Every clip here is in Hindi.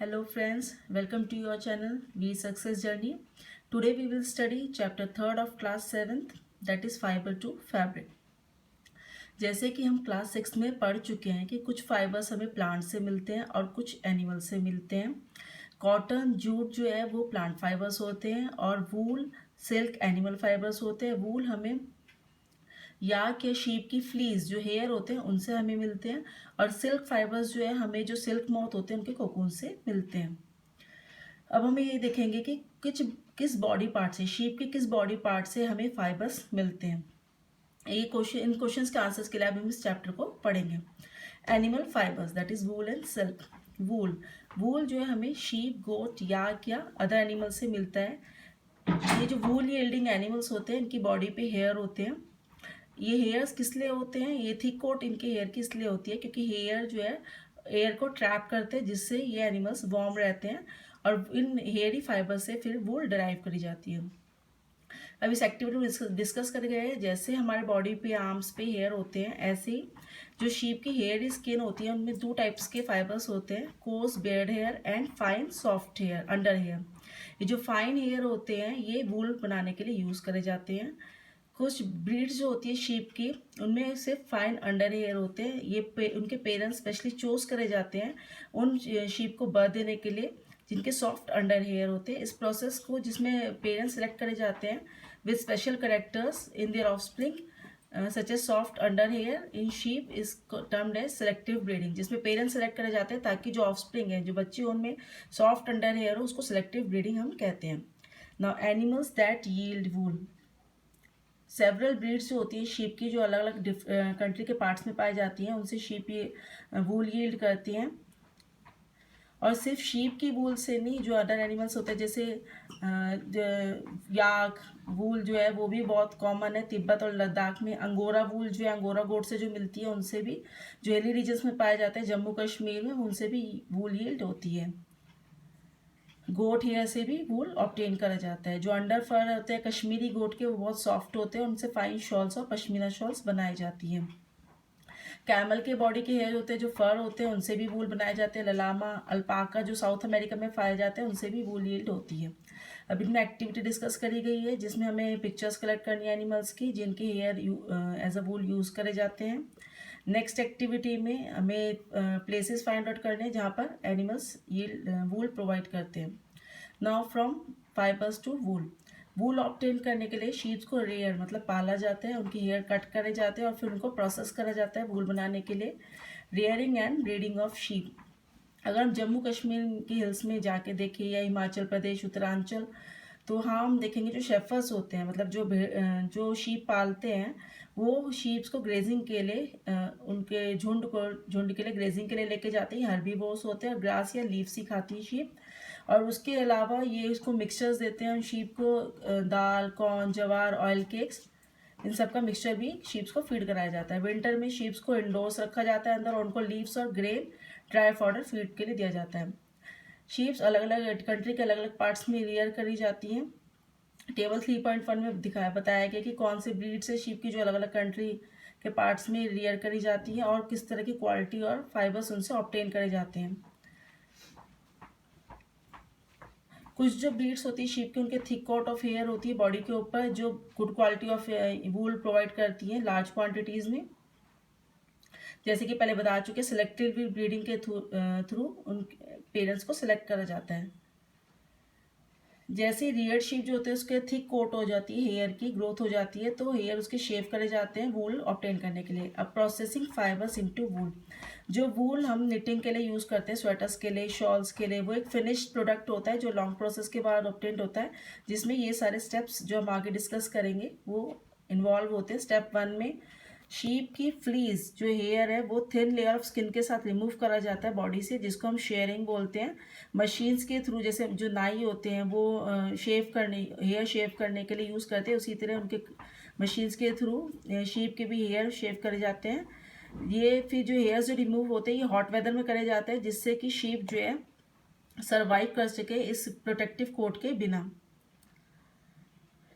Hello friends, welcome to your channel We Success Journey. Today we will study chapter 3rd of class 7th, that is fiber to fabric. जैसे कि हम क्लास 6 में पढ़ चुके हैं कि कुछ फाइबर्स हमें प्लांट से मिलते हैं और कुछ एनिमल से मिलते हैं। कॉटन जूट जो है वो प्लांट फाइबर्स होते हैं और वूल सिल्क एनिमल फाइबर्स होते हैं। वूल हमें याक या शीप की फ्लीस जो हेयर होते हैं उनसे हमें मिलते हैं और सिल्क फाइबर्स जो है हमें जो सिल्क मॉथ होते हैं उनके कोकून से मिलते हैं। अब हमें ये देखेंगे कि किस बॉडी पार्ट से, शीप के किस बॉडी पार्ट से हमें फाइबर्स मिलते हैं। ये क्वेश्चन, इन क्वेश्चंस के आंसर्स के लिए अब हम इस चैप्टर को पढ़ेंगे। Animal fibers that is wool and silk. Wool wool जो है हमें शीप, गोट, याक या अदर एनिमल से मिलता है। ये जो वूल यील्डिंग एनिमल्स होते हैं इनकी बॉडी पे हेयर होते हैं। ये हेयर्स किस लिए होते हैं, ये थिक कोट इनके हेयर की इसलिए होती है क्योंकि हेयर जो है एयर को ट्रैप करते हैं जिससे ये एनिमल्स वार्म रहते हैं और इन हेयरी फाइबर से फिर वूल डराइव करी जाती है। अब इस एक्टिविटी में डिस्कस कर गए हैं जैसे हमारे बॉडी पे आर्म्स पे हेयर होते हैं, ऐसे ही जो शीप की हेयर स्किन होती है उनमें 2 टाइप्स के फाइबर्स होते हैं, coarse beard hair and fine soft hair, under hair. ये जो फाइन हेयर होते हैं ये वूल बनाने के लिए यूज़ करे जाते हैं। कुछ ब्रीड्स जो होती है शीप की उनमें सिर्फ फाइन अंडर हेयर होते हैं। ये उनके पेरेंट्स स्पेशली चूज करे जाते हैं उन शीप को बर्थ देने के लिए जिनके सॉफ्ट अंडर हेयर होते हैं। इस प्रोसेस को जिसमें पेरेंट्स सेलेक्ट करे जाते हैं with special characters in their offspring such as soft under hair in sheep is termed as selective breeding, जिसमें पेरेंट्स सेलेक्ट करे जाते हैं ताकि जो ऑफस्प्रिंग है, जो बच्चे उनमें सॉफ्ट अंडर हेयर हो, उसको सेलेक्टिव ब्रीडिंग हम कहते हैं। Now animals that yield wool. Several breeds जो होती है शीप की जो अलग अलग कंट्री के पार्ट्स में पाई जाती हैं उनसे शीप ये वूल यील्ड करती हैं। और सिर्फ शीप की वूल से नहीं, जो अदर एनिमल्स होते हैं जैसे याक वूल जो है वो भी बहुत कॉमन है। तिब्बत और लद्दाख में अंगोरा वूल जो है अंगोरा गोट से जो मिलती है उनसे भी, जो हिली रीजन्स में पाए जाते हैं जम्मू कश्मीर में, उनसे भी वूल यील्ड होती है। गोट हेयर से भी वूल ऑब्टेन करा जाता है। जो अंडर फर होते हैं कश्मीरी गोट के वो बहुत सॉफ्ट होते हैं, उनसे फाइन शॉल्स और पश्मीना शॉल्स बनाई जाती हैं। कैमल के बॉडी के हेयर होते हैं जो फर होते हैं उनसे भी वूल बनाए जाते हैं। ललामा, अल्पाका जो साउथ अमेरिका में पाए जाते हैं उनसे भी वूल यील्ड होती है। अब इनमें एक्टिविटी डिस्कस करी गई है जिसमें हमें पिक्चर्स कलेक्ट करनी है एनिमल्स की जिनके hair as a wool use करे जाते हैं। नेक्स्ट एक्टिविटी में हमें प्लेसेस फाइंड आउट करने हैं जहाँ पर एनिमल्स यील्ड वूल प्रोवाइड करते हैं। Now from fibres to wool. Wool obtain करने के लिए शीप्स को रेयर मतलब पाला जाता है, उनकी हेयर कट करे जाते हैं और फिर उनको प्रोसेस करा जाता है वूल बनाने के लिए। Rearing and breeding of sheep. अगर हम जम्मू कश्मीर की हिल्स में जाके देखें या हिमाचल प्रदेश, उत्तरांचल, तो हाँ हम देखेंगे जो शेफर्स होते हैं मतलब जो शीप पालते हैं वो शीप्स को ग्रेजिंग के लिए उनके झुंड के लिए ग्रेजिंग के लिए लेके जाते हैं। हर्बीवोर्स होते हैं और ग्रास या लीव्स ही खाती है शीप। और उसके अलावा ये इसको मिक्सचर्स देते हैं शीप को, दाल, कॉर्न, जवार, ऑयल केक्स, इन सब का मिक्सचर भी शीप्स को फीड कराया जाता है। विंटर में शीप्स को इंडोर्स रखा जाता है अंदर और उनको लीव्स और ग्रेन ड्राई फॉडर फीड के लिए दिया जाता है। शीप्स अलग अलग कंट्री के अलग अलग पार्ट्स में रियर करी जाती हैं। टेबल 3.1 में बताया गया कि कौन से ब्रीड से शीप की जो अलग अलग कंट्री के पार्ट्स में रियर करी जाती है और किस तरह की क्वालिटी और फाइबर्स उनसे ऑब्टेन करे जाते हैं। कुछ जो ब्रीड्स होती है शीप की उनके थिक कोट ऑफ हेयर होती है बॉडी के ऊपर जो good quality of wool provide करती है लार्ज क्वांटिटीज़ में। जैसे कि पहले बता चुके सेलेक्टिव ब्रीडिंग के थ्रू उन पेरेंट्स को सेलेक्ट करा जाता है। जैसे रियर्ड शीप जो होते हैं उसके थिक कोट हो जाती है, हेयर की ग्रोथ हो जाती है तो हेयर उसके शेव करे जाते हैं वूल ऑब्टेन करने के लिए। अब प्रोसेसिंग फाइबर्स इनटू वूल। जो वूल हम निटिंग के लिए यूज़ करते हैं, स्वेटर्स के लिए, शॉल्स के लिए, वो एक फिनिश्ड प्रोडक्ट होता है जो लॉन्ग प्रोसेस के बाद ऑब्टेन होता है, जिसमें ये सारे स्टेप्स जो हम आगे डिस्कस करेंगे वो इन्वॉल्व होते हैं। स्टेप 1 में शीप की फ्लीज जो हेयर है वो थिन लेयर ऑफ स्किन के साथ रिमूव करा जाता है बॉडी से, जिसको हम शेयरिंग बोलते हैं। मशीन्स के थ्रू जैसे जो नाई होते हैं वो हेयर शेव करने के लिए यूज़ करते हैं, उसी तरह उनके मशीन्स के थ्रू शीप के भी हेयर शेव करे जाते हैं। ये फिर जो हेयर्स जो रिमूव होते हैं ये हॉट वेदर में करे जाते हैं जिससे कि शीप जो है सर्वाइव कर सके इस प्रोटेक्टिव कोट के बिना।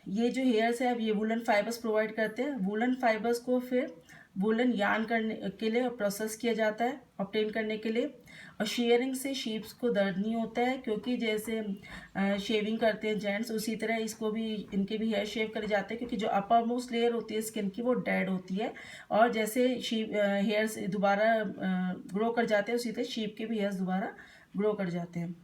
ये जो हेयर्स है अब ये वुलन फाइबर्स प्रोवाइड करते हैं। वुलन फाइबर्स को फिर वुलन यार्न करने के लिए प्रोसेस किया जाता है ऑब्टेन करने के लिए। और शेयरिंग से शीप्स को दर्द नहीं होता है, क्योंकि जैसे शेविंग करते हैं जेंट्स, उसी तरह इसको भी, इनके भी हेयर शेव करे जाते हैं, क्योंकि जो अपर मोस्ट लेयर होती है स्किन की वो डेड होती है, और जैसे शीप हेयर्स दोबारा ग्रो कर जाते हैं, उसी तरह शीप के भी हेयर्स दोबारा ग्रो कर जाते हैं।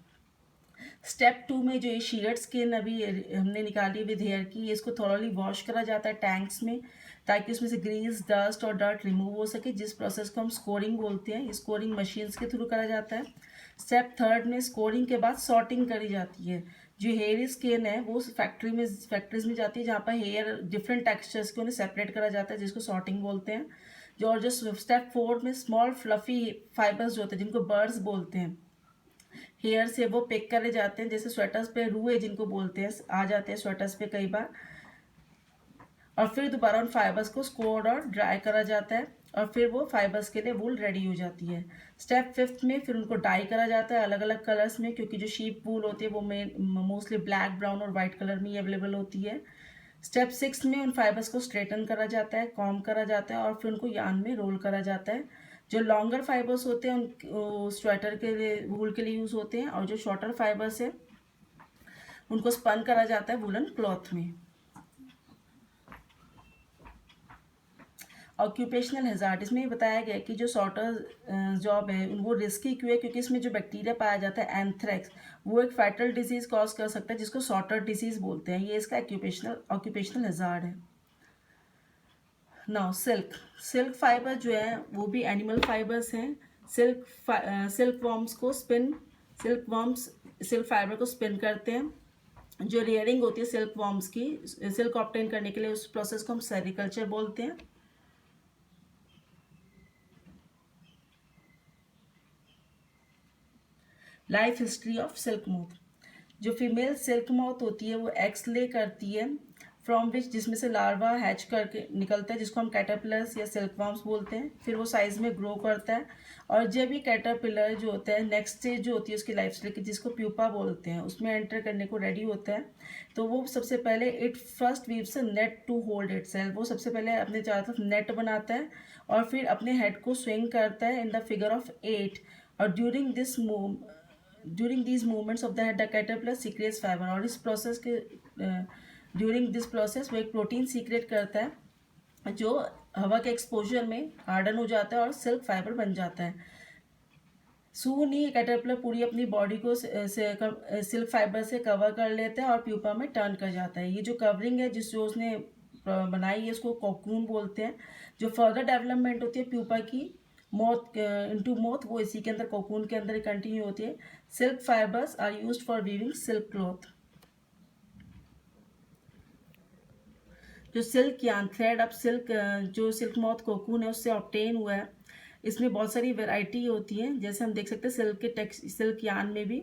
स्टेप 2 में जो ये शीयर्ड स्किन अभी हमने निकाली विद हेयर की, इसको थॉरली वॉश करा जाता है टैंक्स में, ताकि उसमें से ग्रीस, डस्ट और डर्ट रिमूव हो सके, जिस प्रोसेस को हम स्कोरिंग बोलते हैं। स्कोरिंग मशीन्स के थ्रू करा जाता है। स्टेप 3 में स्कोरिंग के बाद सॉर्टिंग करी जाती है। जो हेयर स्किन है वो फैक्ट्रीज में जाती है, जहाँ पर हेयर डिफरेंट टेक्सचर्स के उन्हें सेपरेट करा जाता है, जिसको सॉर्टिंग बोलते हैं। जो स्टेप 4 में स्मॉल फ्लफी फाइबर्स जो होते हैं, जिनको बर्ड्स बोलते हैं, हेयर से वो पिक करे जाते हैं, जैसे स्वेटर्स पे रूए जिनको बोलते हैं, आ जाते हैं स्वेटर्स पे कई बार, और फिर दोबारा उन फाइबर्स को स्कोर्ड और ड्राई करा जाता है, और फिर वो फाइबर्स के लिए वूल रेडी हो जाती है। स्टेप 5 में फिर उनको डाई करा जाता है अलग अलग कलर्स में, क्योंकि जो शीप वूल होती है वो मोस्टली ब्लैक, ब्राउन और वाइट कलर में ही अवेलेबल होती है। स्टेप 6 में उन फाइबर्स को स्ट्रेटन करा जाता है, कॉम करा जाता है, और फिर उनको यार्न में रोल करा जाता है। जो लॉन्गर फाइबर्स होते हैं उन स्वेटर के लिए, वूल के लिए यूज़ होते हैं, और जो शॉर्टर फाइबर्स है उनको स्पन करा जाता है वुलन क्लॉथ में। ऑक्यूपेशनल हैजार्ड, इसमें बताया गया कि जो सॉर्टर जॉब है वो रिस्की क्यों है, क्योंकि इसमें जो बैक्टीरिया पाया जाता है एंथ्रेक्स, वो एक फैटल डिजीज कॉज कर सकता है, जिसको सॉर्टर डिजीज बोलते हैं। ये इसका ऑक्यूपेशनल हैजार्ड है। नाउ सिल्क फाइबर जो है वो भी एनिमल फाइबर्स हैं। सिल्क वॉर्म्स को स्पिन सिल्क फाइबर को स्पिन करते हैं। जो रेयरिंग होती है सिल्क वॉर्म्स की, सिल्क ऑब्टेन करने के लिए, उस प्रोसेस को हम सेरिकल्चर बोलते हैं। Life history of silk moth, जो फीमेल सिल्क मोथ होती है वो एग्स ले करती है, फ्रॉम विच, जिसमें से लार्वा हैच करके निकलता है, जिसको हम कैटरपिलर्स या सिल्क वॉर्म्स बोलते हैं। फिर वो साइज में ग्रो करता है, और जब ये कैटरपिलर जो होता है नेक्स्ट स्टेज जो होती है उसकी लाइफ स्टाइल की, जिसको प्यूपा बोलते हैं, उसमें एंटर करने को रेडी होता है, तो वो सबसे पहले it first weaves a net to hold itself, वो सबसे पहले अपने चारों तरफ नेट बनाता है, और फिर अपने हेड को स्विंग करता है इन द फिगर ऑफ 8, और during these movements of the head the caterpillar secrets fibre, और इस प्रोसेस के ड्यूरिंग दिस प्रोसेस वो एक प्रोटीन सीक्रेट करता है, जो हवा के एक्सपोजर में हार्डन हो जाता है और सिल्क फाइबर बन जाता है। सून ही कैटरपिलर पूरी अपनी बॉडी को सिल्क फाइबर से कवर कर लेता है और प्यूपा में टर्न कर जाता है। ये जो कवरिंग है जो उसने बनाई है, इसको कोकून बोलते हैं। जो फर्दर डेवलपमेंट होती है प्यूपा की मोथ इनटू मोथ, वो इसी के अंदर, कोकून के अंदर कंटिन्यू होती है। Silk fibres are used for weaving silk cloth. जो सिल्क यार्न थ्रेड, अब जो सिल्क मॉथ कोकून है उससे ऑब्टेन हुआ है, इसमें बहुत सारी वैरायटी होती है। जैसे हम देख सकते हैं सिल्क यार्न में भी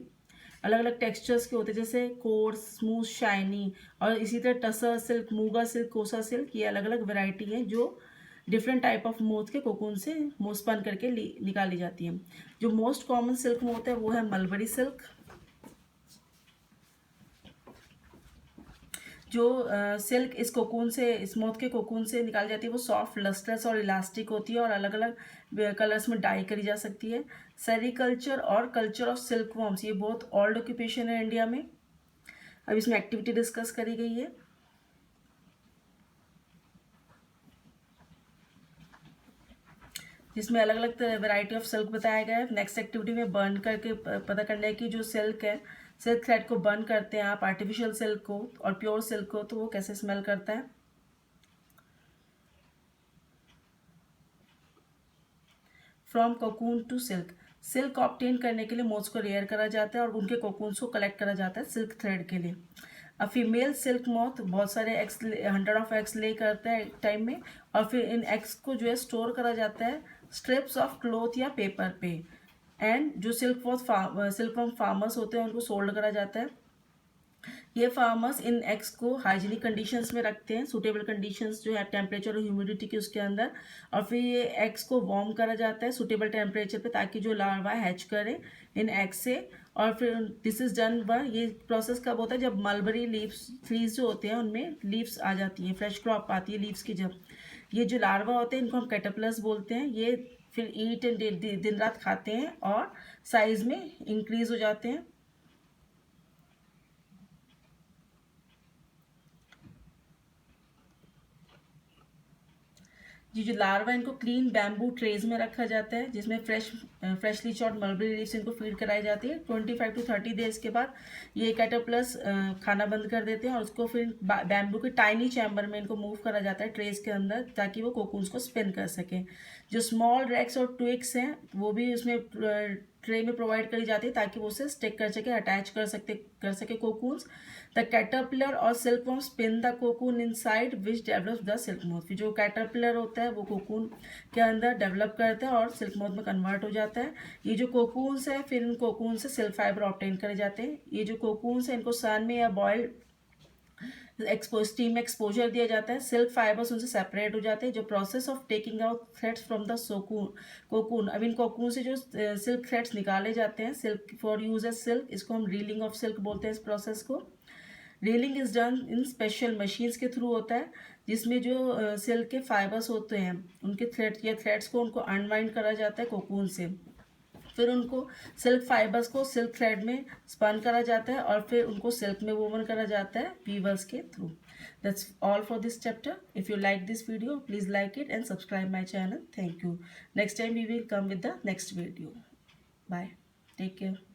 अलग अलग टेक्सचर्स के होते हैं, जैसे कोर्स, स्मूथ, शाइनी, और इसी तरह टसर सिल्क, मूगा सिल्क, कोसा सिल्क, ये अलग अलग वैरायटी है जो डिफरेंट टाइप ऑफ मोथ के कोकून से स्पन करके निकाली जाती है। जो मोस्ट कॉमन सिल्क मोथ है वो है मलबरी सिल्क। जो सिल्क इस कोकून से, इस मोथ के कोकून से निकाली जाती है, वो सॉफ्ट, लस्ट्रस और इलास्टिक होती है, और अलग अलग कलर्स में डाई करी जा सकती है। सेरिकल्चर और कल्चर ऑफ सिल्क वॉर्म्स, ये बहुत ओल्ड ऑक्यूपेशन है इंडिया में। अब इसमें एक्टिविटी डिस्कस करी गई है, जिसमें अलग अलग वैरायटी ऑफ सिल्क बताया गया है। नेक्स्ट एक्टिविटी में बर्न करके पता करना है कि जो सिल्क है, सिल्क थ्रेड को बर्न करते हैं आप, आर्टिफिशियल सिल्क को और प्योर सिल्क को, तो वो कैसे स्मेल करता है। From cocoon to silk, silk obtain करने के लिए मोथ्स को रेयर करा जाता है और उनके कोकून्स को कलेक्ट करा जाता है सिल्क थ्रेड के लिए। अब फीमेल सिल्क मॉथ बहुत सारे एग्स, 100 ऑफ एग्स ले करता है एक टाइम में, और फिर इन एग्स को जो है स्टोर करा जाता है स्ट्रिप्स ऑफ क्लॉथ या पेपर पे, एंड जो सिल्क फार्मर्स होते हैं उनको सोल्ड करा जाता है। ये फार्मर्स इन एग्स को हाइजीनिक कंडीशंस में रखते हैं, सूटेबल कंडीशंस जो है टेम्परेचर और ह्यूमिडिटी के उसके अंदर, और फिर ये एग्स को वार्म करा जाता है सूटेबल टेम्परेचर पे, ताकि जो लार्वा हैच करे इन एग्स से। और फिर दिस इज डन बाय, ये प्रोसेस कब होता है, जब मलबरी लीव्स, ट्रीज जो होते हैं उनमें लीव्स आ जाती हैं, फ्रेश क्रॉप आती है लीव्स की। जब ये जो लार्वा होते हैं इनको हम कैटरपिलर्स बोलते हैं, ये फिर ईट एंड दिन रात खाते हैं और साइज में इंक्रीज हो जाते हैं। ये जो लार्वा इनको क्लीन बैम्बू ट्रेज में रखा जाता है, जिसमें फ्रेशली चॉप्ड मलबरी लीव्स इनको फीड कराई जाती है। 25 to 30 डेज के बाद ये कैटरपिलर्स खाना बंद कर देते हैं और उसको फिर बैम्बू के टाइनी चैम्बर में इनको मूव करा जाता है ट्रेज के अंदर, ताकि वो कोकून्स को स्पिन कर सकें। जो स्मॉल रैक्स और ट्विग्स हैं वो भी उसमें ट्रे में प्रोवाइड करी जाती है, ताकि वो उसे स्टिक कर सके, अटैच कर सके कोकून्स। द कैटरपिलर और silkworm spin the cocoon inside which develops the silk moth. फिर जो कैटरपिलर होता है वो कोकून के अंदर डेवलप करता है और सिल्क मोथ में कन्वर्ट हो जाता है। ये जो कोकून्स है फिर इन कोकून से सिल्क फाइबर ऑब्टेन करे जाते हैं। ये जो कोकून्स है इनको सन में या बॉइल्ड स्टीम में एक्सपोजर दिया जाता है, सिल्क फाइबर्स उनसे सेपरेट हो जाते हैं। जो process of taking out threads from the cocoon, अब इन कोकून से जो सिल्क थ्रेड्स निकाले जाते हैं silk for use as silk, इसको हम रीलिंग ऑफ सिल्क बोलते हैं। इस प्रोसेस को reeling is done in special machines के थ्रू होता है, जिसमें जो सिल्क के फाइबर्स होते हैं उनके थ्रेड्स को उनको अनवाइंड करा जाता है कोकून से। फिर उनको सिल्क फाइबर्स को सिल्क थ्रेड में स्पन करा जाता है और फिर उनको सिल्क में वोवन करा जाता है वीवर्स के through. That's all for this chapter. If you like this video please like it and subscribe my channel. Thank you. Next time we will come with the next video. Bye, take care.